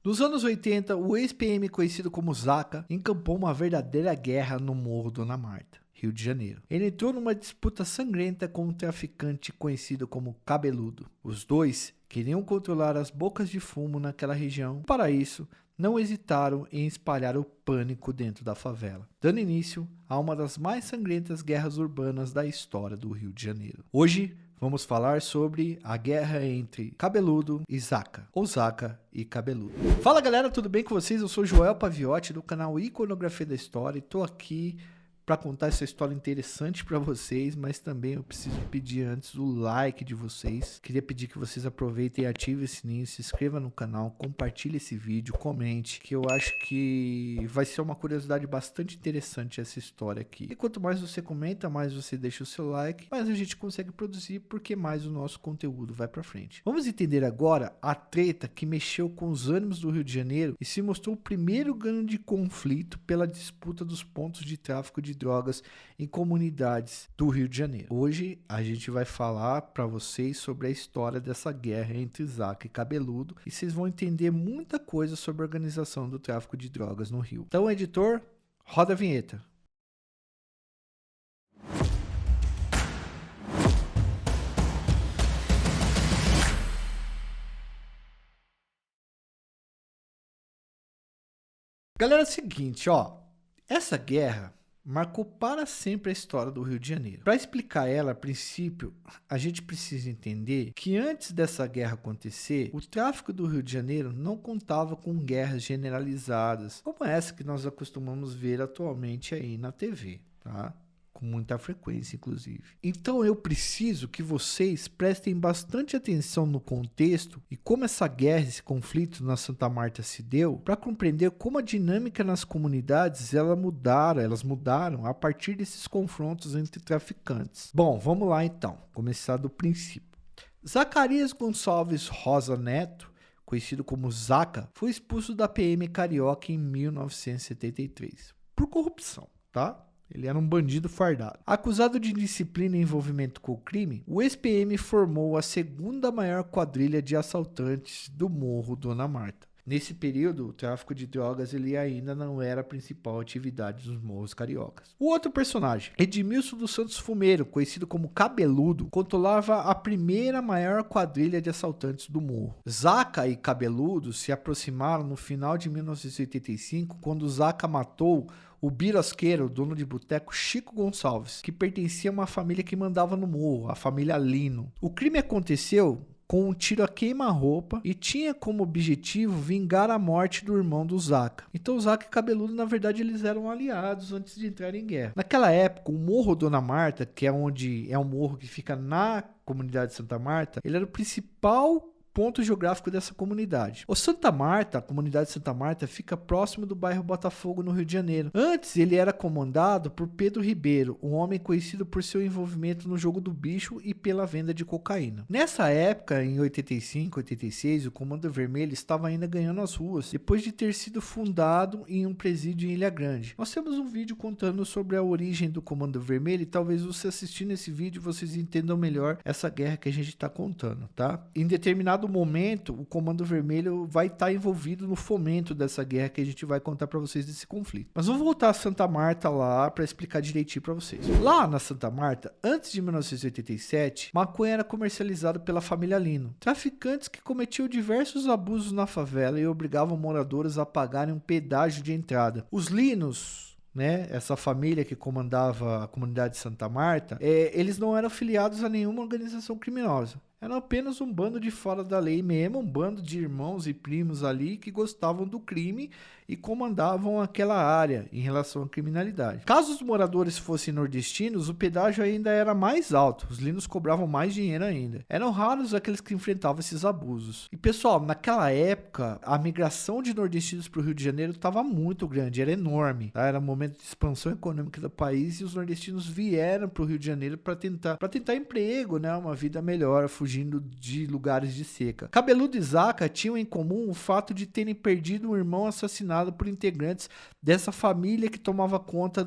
Nos anos 80, o ex-PM conhecido como Zaca encampou uma verdadeira guerra no Morro Dona Marta, Rio de Janeiro. Ele entrou numa disputa sangrenta com um traficante conhecido como Cabeludo. Os dois queriam controlar as bocas de fumo naquela região. Para isso, não hesitaram em espalhar o pânico dentro da favela, dando início a uma das mais sangrentas guerras urbanas da história do Rio de Janeiro. Hoje, vamos falar sobre a guerra entre Cabeludo e Zaca, ou Zaca e Cabeludo. Fala galera, tudo bem com vocês? Eu sou Joel Paviotti do canal Iconografia da História e tô aqui para contar essa história interessante para vocês, mas também eu preciso pedir antes o like de vocês. Queria pedir que vocês aproveitem e ativem esse sininho, se inscreva no canal, compartilhe esse vídeo, comente, que eu acho que vai ser uma curiosidade bastante interessante essa história aqui. E quanto mais você comenta, mais você deixa o seu like, mais a gente consegue produzir, porque mais o nosso conteúdo vai para frente. Vamos entender agora a treta que mexeu com os ânimos do Rio de Janeiro e se mostrou o primeiro grande conflito pela disputa dos pontos de tráfico de drogas em comunidades do Rio de Janeiro. Hoje a gente vai falar para vocês sobre a história dessa guerra entre Zaca e Cabeludo e vocês vão entender muita coisa sobre a organização do tráfico de drogas no Rio. Então, editor, roda a vinheta. Galera, é o seguinte, ó, essa guerra marcou para sempre a história do Rio de Janeiro. Para explicar ela, a princípio, a gente precisa entender que antes dessa guerra acontecer, o tráfico do Rio de Janeiro não contava com guerras generalizadas, como essa que nós acostumamos ver atualmente aí na TV, tá? Com muita frequência, inclusive. Então eu preciso que vocês prestem bastante atenção no contexto e como essa guerra, esse conflito na Santa Marta se deu, para compreender como a dinâmica nas comunidades elas mudaram a partir desses confrontos entre traficantes. Bom, vamos lá então, começar do princípio. Zacarias Gonçalves Rosa Neto, conhecido como Zaca, foi expulso da PM Carioca em 1973, por corrupção, tá? Ele era um bandido fardado. Acusado de indisciplina e envolvimento com o crime, o ex-PM formou a segunda maior quadrilha de assaltantes do Morro Dona Marta. Nesse período, o tráfico de drogas ele ainda não era a principal atividade dos morros cariocas. O outro personagem, Edmilson dos Santos Fumeiro, conhecido como Cabeludo, controlava a primeira maior quadrilha de assaltantes do morro. Zaca e Cabeludo se aproximaram no final de 1985, quando Zaca matou o birosqueiro, dono de boteco Chico Gonçalves, que pertencia a uma família que mandava no morro, a família Lino. O crime aconteceu com um tiro a queima-roupa e tinha como objetivo vingar a morte do irmão do Zaca. Então Zaca e Cabeludo, na verdade, eles eram aliados antes de entrarem em guerra. Naquela época, o Morro Dona Marta, que é um morro que fica na comunidade de Santa Marta, ele era o principal ponto geográfico dessa comunidade. O Santa Marta, a comunidade de Santa Marta, fica próximo do bairro Botafogo, no Rio de Janeiro. Antes, ele era comandado por Pedro Ribeiro, um homem conhecido por seu envolvimento no jogo do bicho e pela venda de cocaína. Nessa época, em 85, 86, o Comando Vermelho estava ainda ganhando as ruas, depois de ter sido fundado em um presídio em Ilha Grande. Nós temos um vídeo contando sobre a origem do Comando Vermelho e talvez você assistindo esse vídeo, vocês entendam melhor essa guerra que a gente está contando, tá? Em determinado momento, o Comando Vermelho vai estar envolvido no fomento dessa guerra que a gente vai contar para vocês desse conflito. Mas vamos voltar a Santa Marta lá para explicar direitinho para vocês. Lá na Santa Marta, antes de 1987, maconha era comercializada pela família Lino, traficantes que cometiam diversos abusos na favela e obrigavam moradores a pagarem um pedágio de entrada. Os Linos, né, essa família que comandava a comunidade de Santa Marta, eles não eram filiados a nenhuma organização criminosa. Eram apenas um bando de fora da lei mesmo, um bando de irmãos e primos ali que gostavam do crime e comandavam aquela área em relação à criminalidade. Caso os moradores fossem nordestinos, o pedágio ainda era mais alto, os linos cobravam mais dinheiro ainda. Eram raros aqueles que enfrentavam esses abusos. E pessoal, naquela época, a migração de nordestinos para o Rio de Janeiro estava muito grande, era enorme, tá? Era um momento de expansão econômica do país e os nordestinos vieram para o Rio de Janeiro para tentar emprego, né? Uma vida melhor, fugir fugindo de lugares de seca. Cabeludo e Zaca tinham em comum o fato de terem perdido um irmão assassinado por integrantes dessa família que tomava conta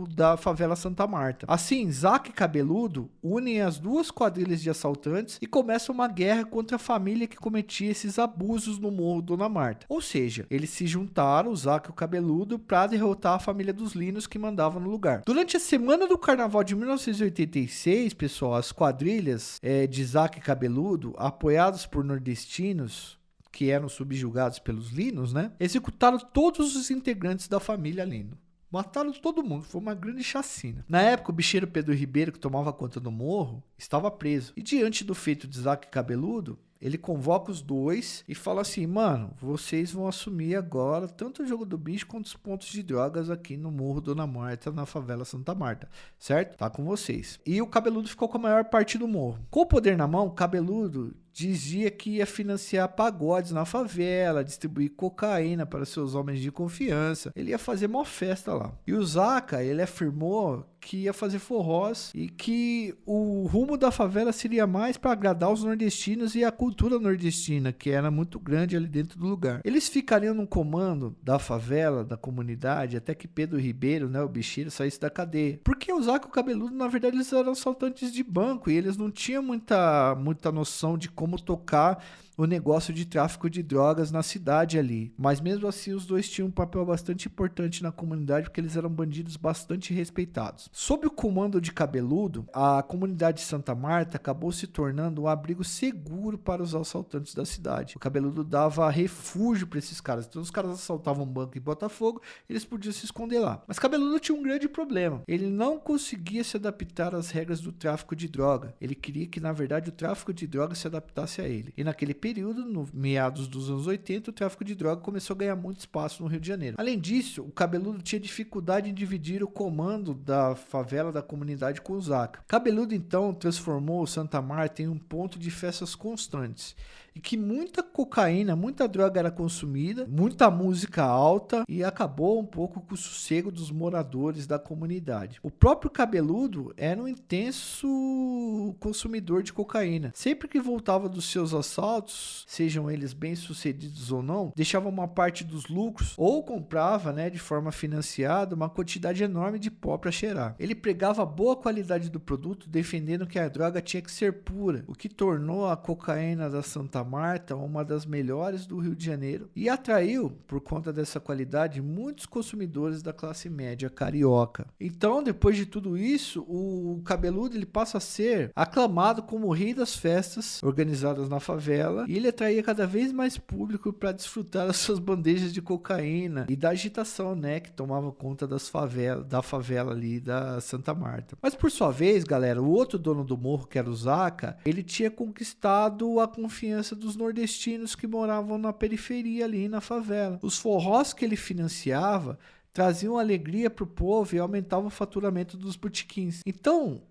da favela Santa Marta. Assim, Zaca e Cabeludo unem as duas quadrilhas de assaltantes e começam uma guerra contra a família que cometia esses abusos no Morro Dona Marta. Ou seja, eles se juntaram, o Zaca e o Cabeludo, para derrotar a família dos Linos que mandava no lugar. Durante a semana do Carnaval de 1986, pessoal, as quadrilhas de Zaca e Cabeludo, apoiados por nordestinos, que eram subjugados pelos Linos, né, executaram todos os integrantes da família Lino. Mataram todo mundo, foi uma grande chacina. Na época, o bicheiro Pedro Ribeiro, que tomava conta do morro, estava preso. E diante do feito de Zaca e Cabeludo, ele convoca os dois e fala assim: mano, vocês vão assumir agora tanto o jogo do bicho quanto os pontos de drogas aqui no Morro Dona Marta, na favela Santa Marta, certo? Tá com vocês. E o Cabeludo ficou com a maior parte do morro. Com o poder na mão, o Cabeludo dizia que ia financiar pagodes na favela, distribuir cocaína para seus homens de confiança. Ele ia fazer mó festa lá. E o Zaca, ele afirmou que ia fazer forrós e que o rumo da favela seria mais para agradar os nordestinos e a cultura nordestina, que era muito grande ali dentro do lugar. Eles ficariam no comando da favela, da comunidade, até que Pedro Ribeiro, né, o bicheiro, saísse da cadeia. Porque o Zaca e o Cabeludo, na verdade, eles eram assaltantes de banco e eles não tinham muita noção de como tocar o negócio de tráfico de drogas na cidade ali. Mas mesmo assim, os dois tinham um papel bastante importante na comunidade, porque eles eram bandidos bastante respeitados. Sob o comando de Cabeludo, a comunidade de Santa Marta acabou se tornando um abrigo seguro para os assaltantes da cidade. O Cabeludo dava refúgio para esses caras. Então, os caras assaltavam um banco em Botafogo, eles podiam se esconder lá. Mas Cabeludo tinha um grande problema. Ele não conseguia se adaptar às regras do tráfico de droga. Ele queria que, na verdade, o tráfico de droga se adaptasse a ele. E naquele período, no meados dos anos 80, o tráfico de droga começou a ganhar muito espaço no Rio de Janeiro. Além disso, o Cabeludo tinha dificuldade em dividir o comando da favela da comunidade com o Zaca. Cabeludo, então, transformou Santa Marta em um ponto de festas constantes, e que muita cocaína, muita droga era consumida, muita música alta, e acabou um pouco com o sossego dos moradores da comunidade. O próprio Cabeludo era um intenso consumidor de cocaína. Sempre que voltava dos seus assaltos, sejam eles bem-sucedidos ou não, deixava uma parte dos lucros ou comprava, né, de forma financiada, uma quantidade enorme de pó para cheirar. Ele pregava a boa qualidade do produto, defendendo que a droga tinha que ser pura, o que tornou a cocaína da Santa Marta uma das melhores do Rio de Janeiro e atraiu, por conta dessa qualidade, muitos consumidores da classe média carioca. Então, depois de tudo isso, o Cabeludo ele passa a ser aclamado como o rei das festas organizadas na favela, e ele atraía cada vez mais público para desfrutar das suas bandejas de cocaína e da agitação, né, que tomava conta da favela ali da Santa Marta. Mas por sua vez, galera, o outro dono do morro, que era o Zaca, ele tinha conquistado a confiança dos nordestinos que moravam na periferia ali na favela. Os forrós que ele financiava traziam alegria para o povo e aumentavam o faturamento dos botequins. Então,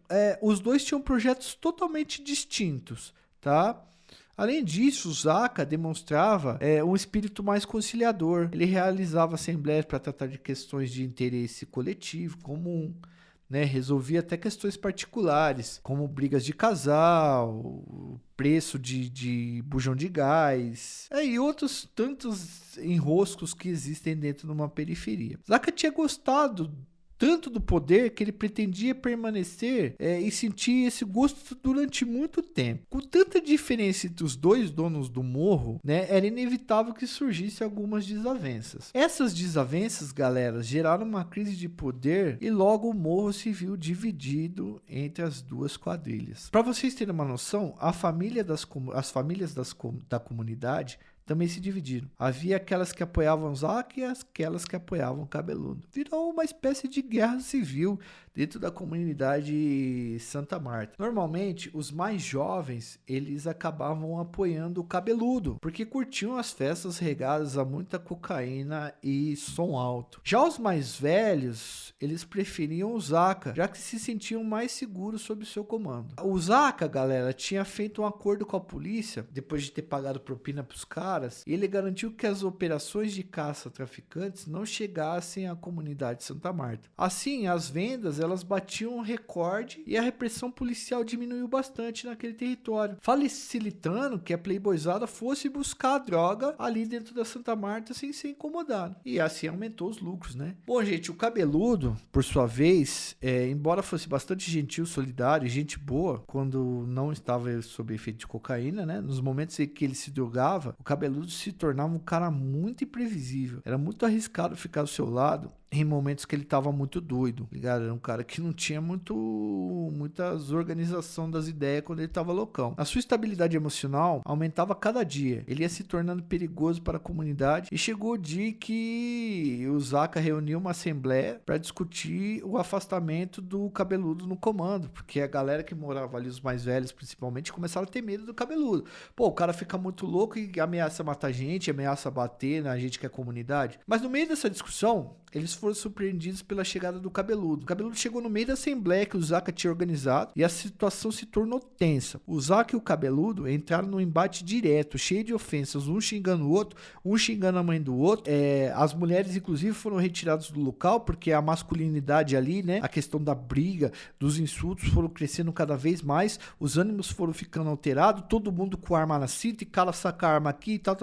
os dois tinham projetos totalmente distintos, tá? Além disso, o Zaca demonstrava um espírito mais conciliador. Ele realizava assembleias para tratar de questões de interesse coletivo comum, né? Resolvia até questões particulares, como brigas de casal, preço de bujão de gás, e outros tantos enroscos que existem dentro de uma periferia. Zaca tinha gostado tanto do poder que ele pretendia permanecer e sentir esse gosto durante muito tempo. Com tanta diferença entre os dois donos do morro, né, era inevitável que surgissem algumas desavenças. Essas desavenças, galera, geraram uma crise de poder e logo o morro se viu dividido entre as duas quadrilhas. Para vocês terem uma noção, as famílias da comunidade também se dividiram. Havia aquelas que apoiavam Zaca e aquelas que apoiavam Cabeludo. Virou uma espécie de guerra civil dentro da comunidade Santa Marta. Normalmente, os mais jovens, eles acabavam apoiando o Cabeludo, porque curtiam as festas regadas a muita cocaína e som alto. Já os mais velhos, eles preferiam o Zaca, já que se sentiam mais seguros sob seu comando. O Zaca, galera, tinha feito um acordo com a polícia, depois de ter pagado propina para os caras, e ele garantiu que as operações de caça a traficantes não chegassem à comunidade Santa Marta. Assim, as vendas elas batiam um recorde e a repressão policial diminuiu bastante naquele território, facilitando que a playboyzada fosse buscar a droga ali dentro da Santa Marta sem ser incomodado. E assim aumentou os lucros, né? Bom, gente, o Cabeludo, por sua vez, embora fosse bastante gentil, solidário e gente boa, quando não estava sob efeito de cocaína, né? Nos momentos em que ele se drogava, o Cabeludo se tornava um cara muito imprevisível. Era muito arriscado ficar do seu lado em momentos que ele tava muito doido, ligado? Era um cara que não tinha muitas organização das ideias quando ele tava loucão. A sua estabilidade emocional aumentava cada dia. Ele ia se tornando perigoso para a comunidade e chegou o dia que o Zaca reuniu uma assembleia para discutir o afastamento do Cabeludo no comando, porque a galera que morava ali, os mais velhos principalmente, começaram a ter medo do Cabeludo. Pô, o cara fica muito louco e ameaça matar gente, ameaça bater na gente que é comunidade. Mas no meio dessa discussão, eles foram surpreendidos pela chegada do Cabeludo. O Cabeludo chegou no meio da assembleia que o Zaca tinha organizado e a situação se tornou tensa. O Zaca e o Cabeludo entraram num embate direto, cheio de ofensas, um xingando o outro, um xingando a mãe do outro. As mulheres, inclusive, foram retiradas do local porque a masculinidade ali, né, a questão da briga, dos insultos foram crescendo cada vez mais, os ânimos foram ficando alterados, todo mundo com arma na cinta e cara saca a arma aqui e tal.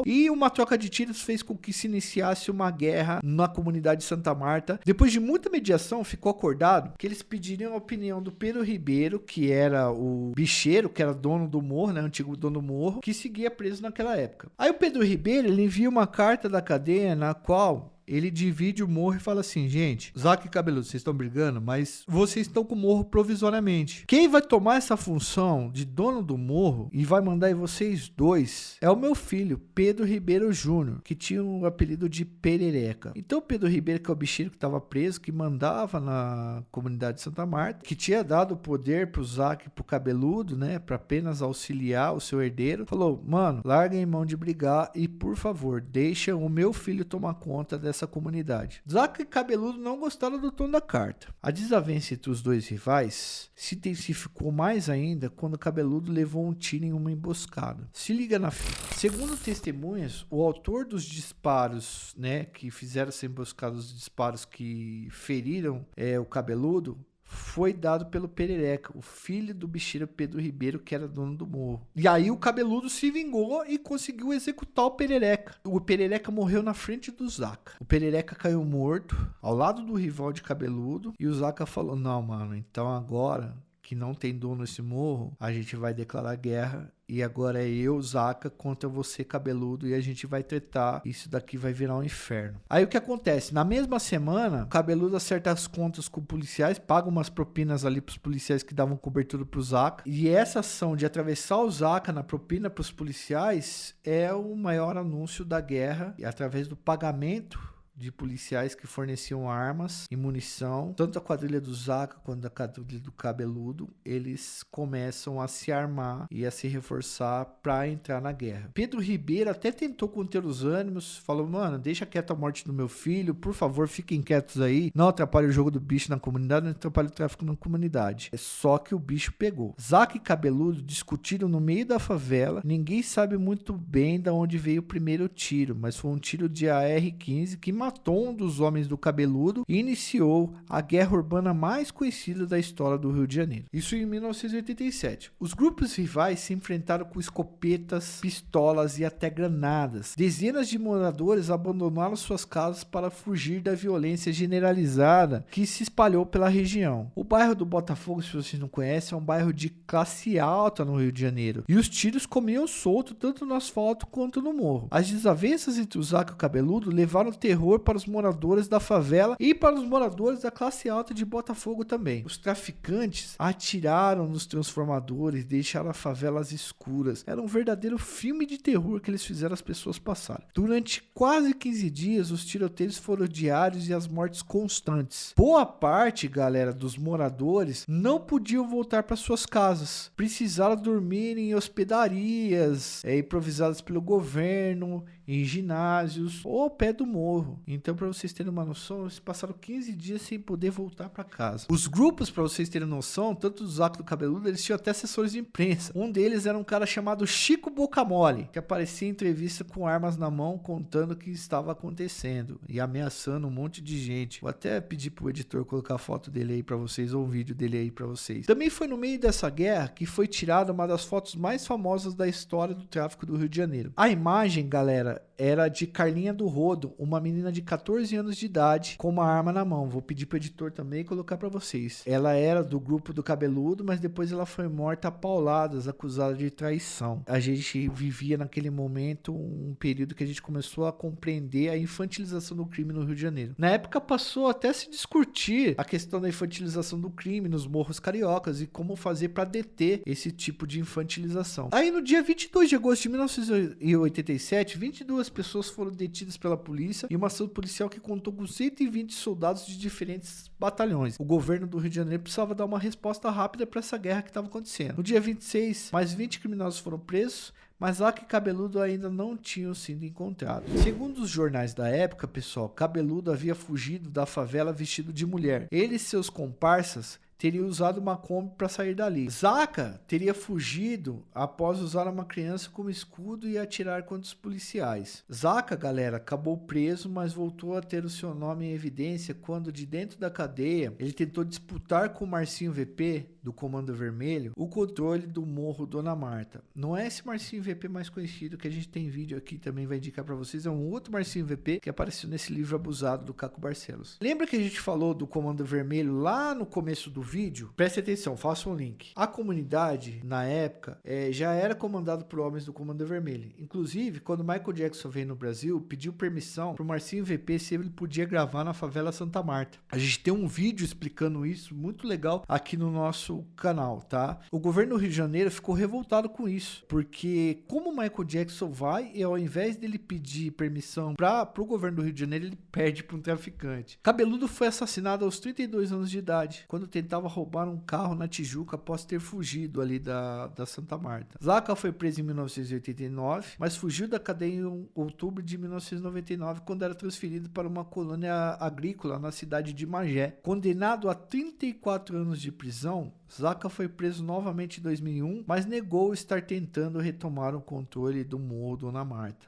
E uma troca de tiros fez com que se iniciasse uma guerra na comunidade de Santa Marta. Depois de muita mediação, ficou acordado que eles pediriam a opinião do Pedro Ribeiro, que era o bicheiro, que era dono do morro, né, antigo dono do morro, que seguia preso naquela época. Aí o Pedro Ribeiro, ele envia uma carta da cadeia na qual ele divide o morro e fala assim: gente, Zaca e Cabeludo, vocês estão brigando, mas vocês estão com o morro provisoriamente. Quem vai tomar essa função de dono do morro e vai mandar em vocês dois é o meu filho, Pedro Ribeiro Júnior, que tinha o apelido de Perereca. Então, Pedro Ribeiro, que é o bicheiro que estava preso, que mandava na comunidade de Santa Marta, que tinha dado o poder pro Zaca e pro Cabeludo, né, para apenas auxiliar o seu herdeiro, falou: mano, larguem mão de brigar e, por favor, deixa o meu filho tomar conta dessa comunidade. Zaca e Cabeludo não gostaram do tom da carta. A desavença entre os dois rivais se intensificou mais ainda quando Cabeludo levou um tiro em uma emboscada. Se liga na fita. Segundo testemunhas, o autor dos disparos, né, que fizeram essa emboscada, os disparos que feriram o Cabeludo, foi dado pelo Perereca, o filho do bicheiro Pedro Ribeiro, que era dono do morro. E aí o Cabeludo se vingou e conseguiu executar o Perereca. O Perereca morreu na frente do Zaca. O Perereca caiu morto ao lado do rival de Cabeludo e o Zaca falou: não, mano, então agora que não tem dono esse morro, a gente vai declarar guerra e agora é eu, Zaca, contra você, Cabeludo, e a gente vai tretar. Isso daqui vai virar um inferno. Aí o que acontece? Na mesma semana, o Cabeludo acerta as contas com policiais, paga umas propinas ali pros policiais que davam cobertura pro Zaca. E essa ação de atravessar o Zaca na propina pros policiais é o maior anúncio da guerra, e através do pagamento de policiais que forneciam armas e munição, tanto a quadrilha do Zaca quanto a quadrilha do Cabeludo, eles começam a se armar e a se reforçar para entrar na guerra. Pedro Ribeiro até tentou conter os ânimos, falou: mano, deixa quieta a morte do meu filho, por favor, fiquem quietos aí, não atrapalhe o jogo do bicho na comunidade, não atrapalhe o tráfico na comunidade. É só que o bicho pegou. Zaca e Cabeludo discutiram no meio da favela, ninguém sabe muito bem de onde veio o primeiro tiro, mas foi um tiro de AR-15 que matou um dos homens do Cabeludo e iniciou a guerra urbana mais conhecida da história do Rio de Janeiro. Isso em 1987. Os grupos rivais se enfrentaram com escopetas, pistolas e até granadas. Dezenas de moradores abandonaram suas casas para fugir da violência generalizada que se espalhou pela região. O bairro do Botafogo, se vocês não conhecem, é um bairro de classe alta no Rio de Janeiro. E os tiros comiam solto tanto no asfalto quanto no morro. As desavenças entre o Zaca e o Cabeludo levaram terror para os moradores da favela e para os moradores da classe alta de Botafogo também. Os traficantes atiraram nos transformadores, deixaram as favelas escuras. Era um verdadeiro filme de terror que eles fizeram as pessoas passarem. Durante quase 15 dias, os tiroteios foram diários e as mortes constantes. Boa parte, galera, dos moradores não podiam voltar para suas casas. Precisaram dormir em hospedarias improvisadas pelo governo em ginásios ou ao pé do morro. Então, para vocês terem uma noção, eles passaram 15 dias sem poder voltar para casa. Os grupos, para vocês terem noção, tanto do Zaca e do Cabeludo, eles tinham até assessores de imprensa. Um deles era um cara chamado Chico Bocamole, que aparecia em entrevista com armas na mão, contando o que estava acontecendo e ameaçando um monte de gente. Vou até pedir pro editor colocar a foto dele aí para vocês, ou um vídeo dele aí para vocês. Também foi no meio dessa guerra que foi tirada uma das fotos mais famosas da história do tráfico do Rio de Janeiro. A imagem, galera, era de Carlinha do Rodo, uma menina de 14 anos de idade com uma arma na mão. Vou pedir pro editor também colocar para vocês. Ela era do grupo do Cabeludo, mas depois ela foi morta a pauladas, acusada de traição. A gente vivia naquele momento um período que a gente começou a compreender a infantilização do crime no Rio de Janeiro. Na época passou até a se discutir a questão da infantilização do crime nos morros cariocas e como fazer para deter esse tipo de infantilização. Aí no dia 22 de agosto de 1987, 22 pessoas foram detidas pela polícia e uma ação policial que contou com 120 soldados de diferentes batalhões. O governo do Rio de Janeiro precisava dar uma resposta rápida para essa guerra que estava acontecendo. No dia 26, mais 20 criminosos foram presos, mas Zaca e Cabeludo ainda não tinham sido encontrados. Segundo os jornais da época, pessoal, Cabeludo havia fugido da favela vestido de mulher. Ele e seus comparsas teria usado uma Kombi para sair dali. Zaca teria fugido após usar uma criança como escudo e atirar contra os policiais. Zaca, galera, acabou preso, mas voltou a ter o seu nome em evidência quando, de dentro da cadeia, ele tentou disputar com o Marcinho VP, do Comando Vermelho, o controle do Morro Dona Marta. Não é esse Marcinho VP mais conhecido que a gente tem vídeo aqui, também vai indicar para vocês, é um outro Marcinho VP que apareceu nesse livro abusado do Caco Barcelos. Lembra que a gente falou do Comando Vermelho lá no começo do vídeo? Preste atenção, faça um link. A comunidade, na época, já era comandada por homens do Comando Vermelho. Inclusive, quando Michael Jackson veio no Brasil, pediu permissão pro Marcinho VP se ele podia gravar na favela Santa Marta. A gente tem um vídeo explicando isso, muito legal, aqui no nosso canal, tá? O governo do Rio de Janeiro ficou revoltado com isso, porque como Michael Jackson vai e ao invés dele pedir permissão pro governo do Rio de Janeiro, ele pede para um traficante. Cabeludo foi assassinado aos 32 anos de idade, quando tentava roubar um carro na Tijuca após ter fugido ali da Santa Marta. Zaca foi preso em 1989, mas fugiu da cadeia em outubro de 1999, quando era transferido para uma colônia agrícola na cidade de Magé. Condenado a 34 anos de prisão, Zaca foi preso novamente em 2001, mas negou estar tentando retomar o controle do Morro Dona Marta.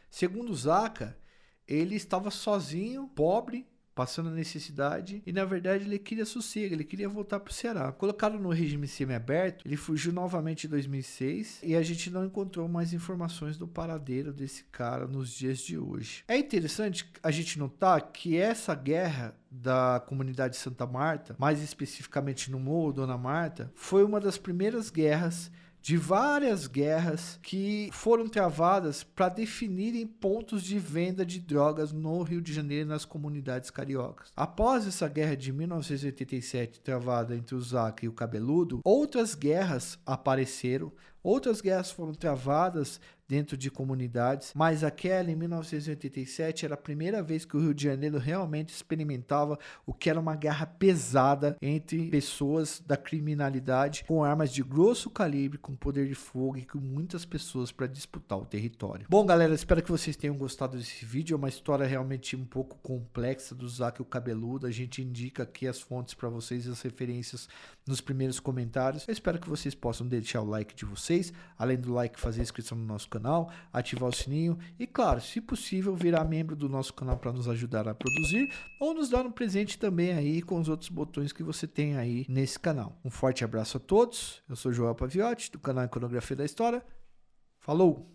Segundo Zaca, ele estava sozinho, pobre, passando necessidade, e na verdade ele queria sossego, ele queria voltar para o Ceará. Colocado no regime semiaberto, ele fugiu novamente em 2006 e a gente não encontrou mais informações do paradeiro desse cara nos dias de hoje. É interessante a gente notar que essa guerra da comunidade Santa Marta, mais especificamente no Morro Dona Marta, foi uma das primeiras guerras de várias guerras que foram travadas para definirem pontos de venda de drogas no Rio de Janeiro e nas comunidades cariocas. Após essa guerra de 1987 travada entre o Zaca e o Cabeludo, outras guerras apareceram, outras guerras foram travadas dentro de comunidades, mas aquela em 1987 era a primeira vez que o Rio de Janeiro realmente experimentava o que era uma guerra pesada entre pessoas da criminalidade com armas de grosso calibre, com poder de fogo e com muitas pessoas para disputar o território. Bom, galera, espero que vocês tenham gostado desse vídeo. É uma história realmente um pouco complexa do Zaca e o Cabeludo. A gente indica aqui as fontes para vocês e as referências nos primeiros comentários. Eu espero que vocês possam deixar o like de vocês, além do like, fazer inscrição no nosso canal, ativar o sininho e, claro, se possível, virar membro do nosso canal para nos ajudar a produzir ou nos dar um presente também aí com os outros botões que você tem aí nesse canal. Um forte abraço a todos. Eu sou Joel Paviotti, do canal Iconografia da História. Falou!